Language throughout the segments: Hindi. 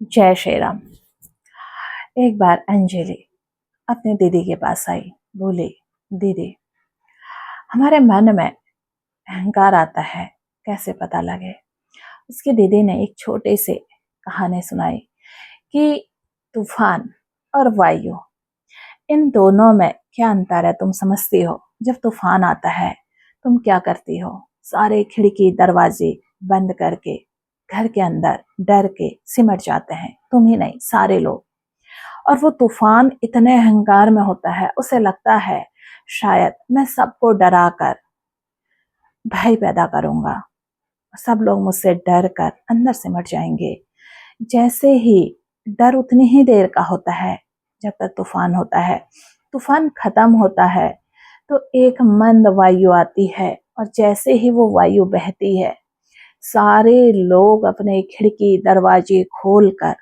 जय श्री राम। एक बार अंजलि अपनी दीदी के पास आई। बोली, दीदी, हमारे मन में अहंकार आता है, कैसे पता लगे। उसकी दीदी ने एक छोटे से कहानी सुनाई कि तूफान और वायु, इन दोनों में क्या अंतर है तुम समझती हो। जब तूफान आता है तुम क्या करती हो, सारे खिड़की दरवाजे बंद करके घर के अंदर डर के सिमट जाते हैं। तुम ही नहीं, सारे लोग। और वो तूफान इतने अहंकार में होता है, उसे लगता है शायद मैं सबको डरा कर भय पैदा करूंगा, सब लोग मुझसे डर कर अंदर सिमट जाएंगे। जैसे ही डर उतनी ही देर का होता है जब तक तूफान होता है। तूफान खत्म होता है तो एक मंद वायु आती है, और जैसे ही वो वायु बहती है सारे लोग अपने खिड़की दरवाजे खोलकर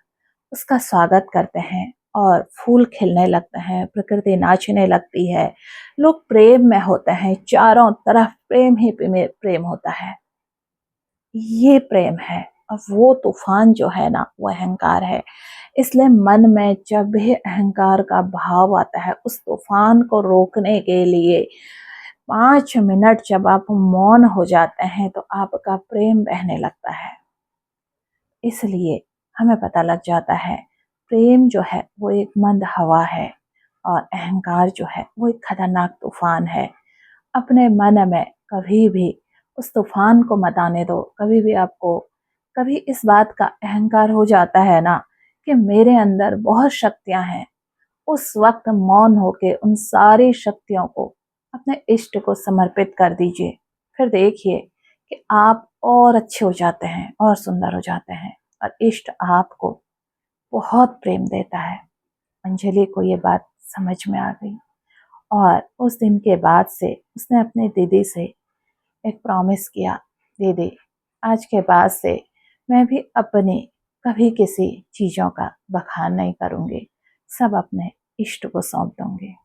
उसका स्वागत करते हैं और फूल खिलने लगते हैं, प्रकृति नाचने लगती है, लोग प्रेम में होते हैं, चारों तरफ प्रेम ही प्रेम होता है। ये प्रेम है। और वो तूफान जो है ना, वो अहंकार है। इसलिए मन में जब भी अहंकार का भाव आता है, उस तूफान को रोकने के लिए 5 मिनट जब आप मौन हो जाते हैं तो आपका प्रेम बहने लगता है। इसलिए हमें पता लग जाता है प्रेम जो है वो एक मंद हवा है, और अहंकार जो है वो एक खतरनाक तूफान है। अपने मन में कभी भी उस तूफान को मत आने दो। कभी भी आपको कभी इस बात का अहंकार हो जाता है ना कि मेरे अंदर बहुत शक्तियां हैं, उस वक्त मौन होके उन सारी शक्तियों को अपने इष्ट को समर्पित कर दीजिए। फिर देखिए कि आप और अच्छे हो जाते हैं और सुंदर हो जाते हैं, और इष्ट आपको बहुत प्रेम देता है। अंजलि को ये बात समझ में आ गई, और उस दिन के बाद से उसने अपनी दीदी से एक प्रॉमिस किया, दीदी आज के बाद से मैं भी अपने कभी किसी चीज़ों का बखान नहीं करूँगी, सब अपने इष्ट को सौंप दूंगी।